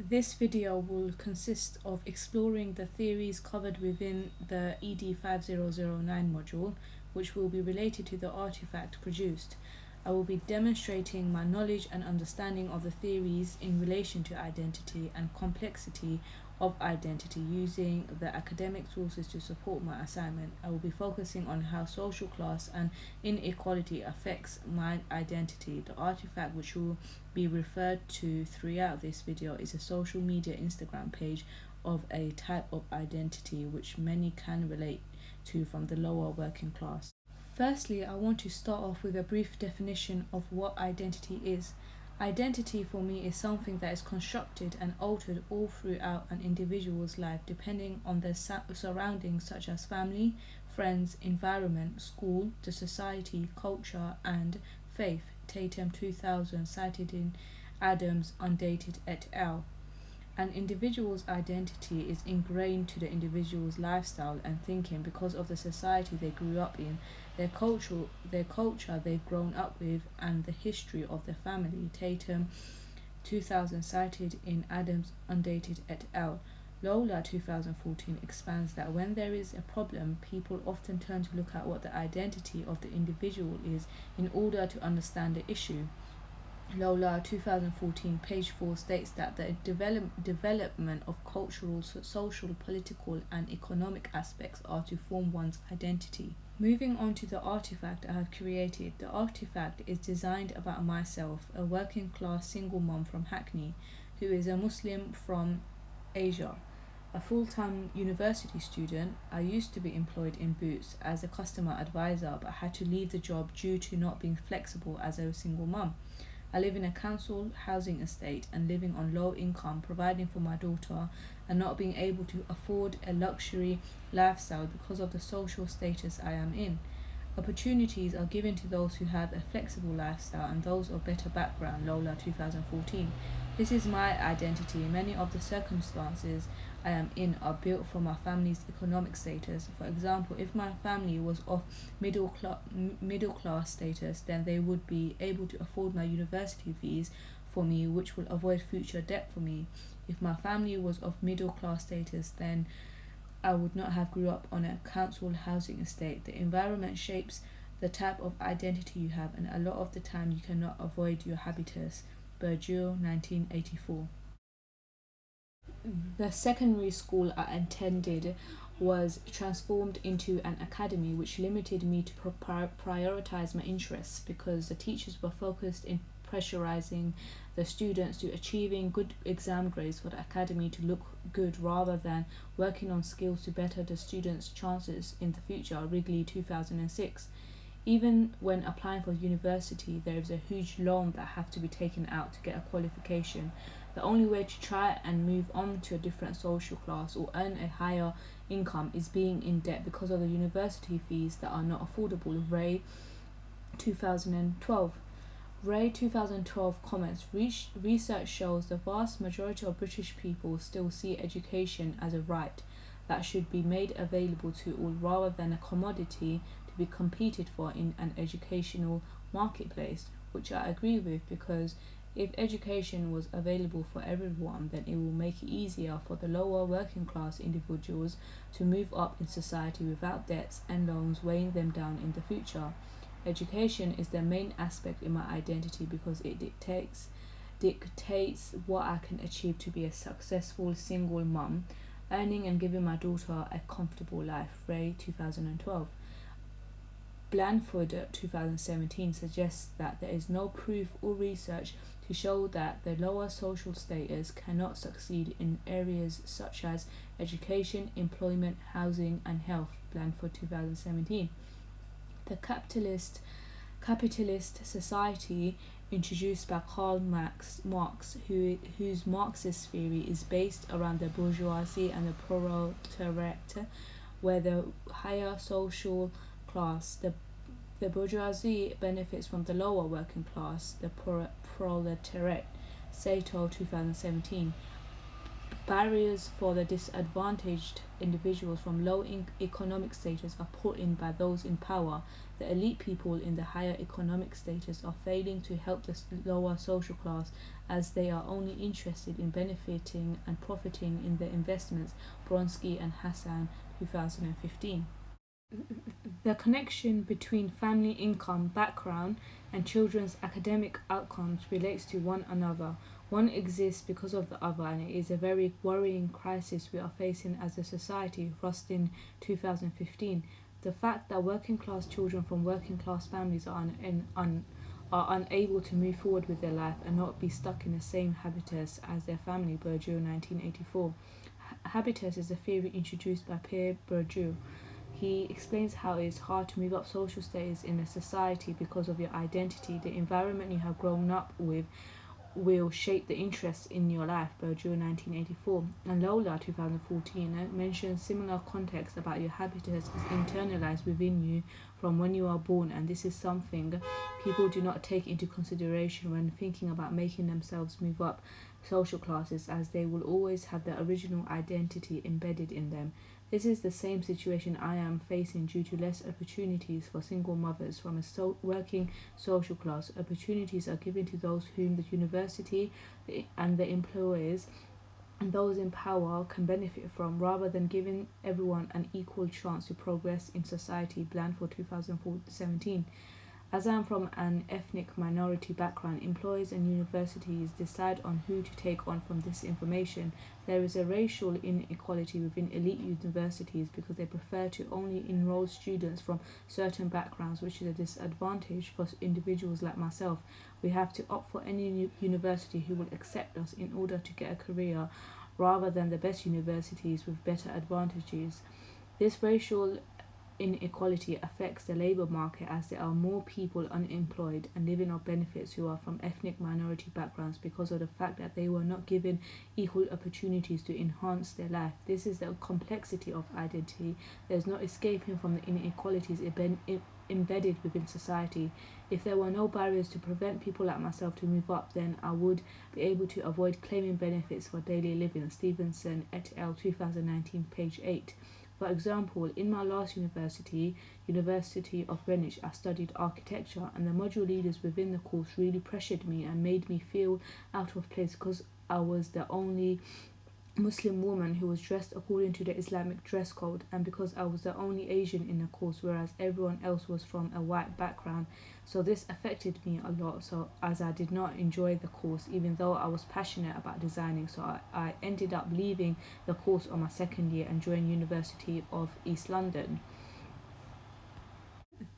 This video will consist of exploring the theories covered within the ED 5009 module, which will be related to the artifact produced. I will be demonstrating my knowledge and understanding of the theories in relation to identity and complexity of identity using the academic sources to support my assignment. I will be focusing on how social class and inequality affects my identity. The artifact which will be referred to throughout this video is a social media Instagram page of a type of identity which many can relate to from the lower working class. Firstly, I want to start off with a brief definition of what identity is. Identity for me is something that is constructed and altered all throughout an individual's life depending on their surroundings such as family, friends, environment, school, the society, culture, and faith. Tatum 2000, cited in Adams, Undated et al. An individual's identity is ingrained to the individual's lifestyle and thinking because of the society they grew up in, their culture they've grown up with, and the history of their family. Tatum 2000, cited in Adams, Undated et al. Lola 2014 expands that when there is a problem, people often turn to look at what the identity of the individual is in order to understand the issue. Lola 2014, page 4 states that the development of cultural, social, political, and economic aspects are to form one's identity. Moving on to the artifact I have created. The artifact is designed about myself, a working class single mom from Hackney, who is a Muslim from Asia. A full-time university student, I used to be employed in Boots as a customer advisor but had to leave the job due to not being flexible as a single mum. I live in a council housing estate and living on low income, providing for my daughter and not being able to afford a luxury lifestyle because of the social status I am in. Opportunities are given to those who have a flexible lifestyle and those of better background. Lola 2014. This is my identity. Many of the circumstances I am in are built from my family's economic status. For example, if my family was of middle class status, then they would be able to afford my university fees for me, which will avoid future debt for me. If my family was of middle class status, then I would not have grew up on a council housing estate. The environment shapes the type of identity you have, and a lot of the time you cannot avoid your habitus. Bourdieu, 1984. The secondary school I attended was transformed into an academy which limited me to prioritize my interests because the teachers were focused in pressurizing the students to achieving good exam grades for the academy to look good rather than working on skills to better the students' chances in the future. Wrigley 2006. Even when applying for university, there is a huge loan that have to be taken out to get a qualification. The only way to try and move on to a different social class or earn a higher income is being in debt because of the university fees that are not affordable. Ray 2012. Ray 2012 comments, research shows the vast majority of British people still see education as a right that should be made available to all rather than a commodity to be competed for in an educational marketplace, which I agree with because if education was available for everyone, then it will make it easier for the lower working class individuals to move up in society without debts and loans weighing them down in the future. Education is the main aspect in my identity because it dictates what I can achieve to be a successful single mum, earning and giving my daughter a comfortable life. Ray 2012. Blanford 2017 suggests that there is no proof or research to show that the lower social status cannot succeed in areas such as education, employment, housing, and health. Blanford 2017. The capitalist society introduced by Karl Marx, whose Marxist theory is based around the bourgeoisie and the proletariat, where the higher social class, the bourgeoisie benefits from the lower working class, the proletariat. Sato 2017. Barriers for the disadvantaged individuals from low economic status are put in by those in power. The elite people in the higher economic status are failing to help the lower social class as they are only interested in benefiting and profiting in their investments. Bronsky and Hassan, 2015. The connection between family income, background, and children's academic outcomes relates to one another. One exists because of the other, and it is a very worrying crisis we are facing as a society. Rustin, 2015. The fact that working class children from working class families are unable to move forward with their life and not be stuck in the same habitus as their family. Bourdieu, 1984. Habitus is a theory introduced by Pierre Bourdieu. He explains how it is hard to move up social status in a society because of your identity. The environment you have grown up with will shape the interests in your life. Bourdieu, 1984. And Lola, 2014, mentions similar context about your habitus is internalized within you from when you are born, and this is something people do not take into consideration when thinking about making themselves move up social classes, as they will always have their original identity embedded in them. This is the same situation I am facing due to less opportunities for single mothers from a working social class. Opportunities are given to those whom the university and the employers and those in power can benefit from, rather than giving everyone an equal chance to progress in society. Blandford, 2017. As I am from an ethnic minority background, employers and universities decide on who to take on from this information. There is a racial inequality within elite universities because they prefer to only enroll students from certain backgrounds, which is a disadvantage for individuals like myself. We have to opt for any university who will accept us in order to get a career, rather than the best universities with better advantages. This racial inequality affects the labour market as there are more people unemployed and living on benefits who are from ethnic minority backgrounds because of the fact that they were not given equal opportunities to enhance their life. This is the complexity of identity. There is no escaping from the inequalities embedded within society. If there were no barriers to prevent people like myself to move up, then I would be able to avoid claiming benefits for daily living. Stevenson et al. 2019, page 8. For example, in my last university, University of Greenwich, I studied architecture, and the module leaders within the course really pressured me and made me feel out of place because I was the only Muslim woman who was dressed according to the Islamic dress code, and because I was the only Asian in the course, whereas everyone else was from a white background. So this affected me a lot, so as I did not enjoy the course even though I was passionate about designing. So I ended up leaving the course on my second year and joined University of East London.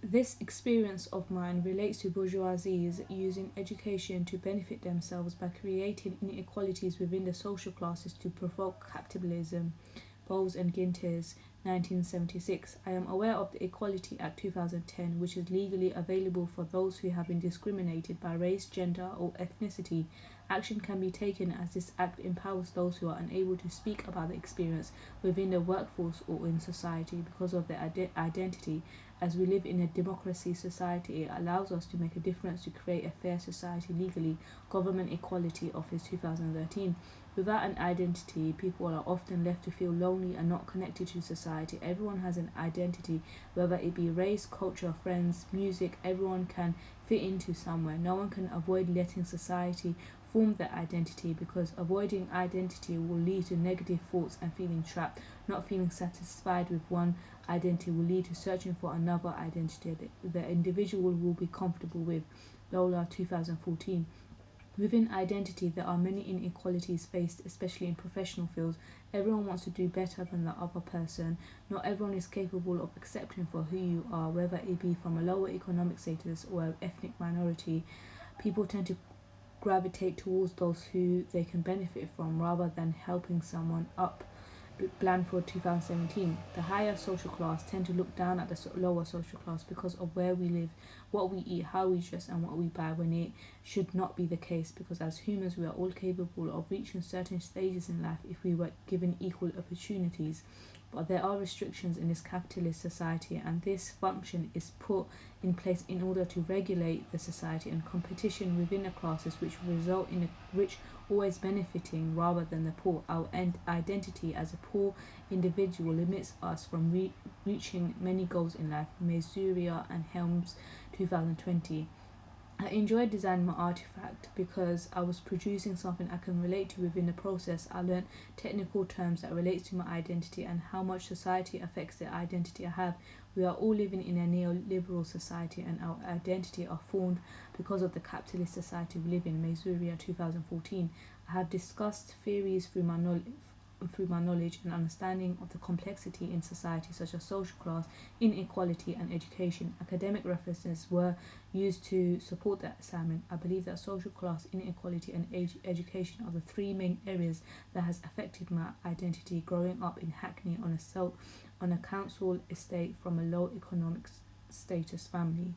This experience of mine relates to bourgeoisies using education to benefit themselves by creating inequalities within the social classes to provoke capitalism. Bowles and Ginters, 1976. I am aware of the Equality Act 2010, which is legally available for those who have been discriminated by race, gender, or ethnicity. Action can be taken as this act empowers those who are unable to speak about the experience within the workforce or in society because of their identity. As we live in a democracy society, it allows us to make a difference to create a fair society legally. Government Equality Office, 2013. Without an identity, people are often left to feel lonely and not connected to society. Everyone has an identity, whether it be race, culture, friends, music. Everyone can fit into somewhere. No one can avoid letting society form their identity, because avoiding identity will lead to negative thoughts and feeling trapped. Not feeling satisfied with one identity will lead to searching for another identity that the individual will be comfortable with. Lola, 2014. Within identity, there are many inequalities faced, especially in professional fields. Everyone wants to do better than the other person. Not everyone is capable of accepting for who you are, whether it be from a lower economic status or an ethnic minority. People tend to gravitate towards those who they can benefit from rather than helping someone up. Blandford, 2017. The higher social class tend to look down at the lower social class because of where we live. what we eat, how we dress, and what we buy, when it should not be the case, because as humans we are all capable of reaching certain stages in life if we were given equal opportunities. But there are restrictions in this capitalist society, and this function is put in place in order to regulate the society and competition within the classes, which will result in the rich always benefiting rather than the poor. Our identity as a poor individual limits us from reaching many goals in life. Mesuria and Helms, 2020. I enjoyed designing my artifact because I was producing something I can relate to. Within the process, I learned technical terms that relates to my identity and how much society affects the identity I have. We are all living in a neoliberal society, and our identity are formed because of the capitalist society we live in. Mesuria, 2014. I have discussed theories through my knowledge and understanding of the complexity in society, such as social class, inequality, and education. Academic references were used to support that assignment. I believe that social class, inequality, and education are the three main areas that has affected my identity. Growing up in Hackney on a council estate from a low economic status family.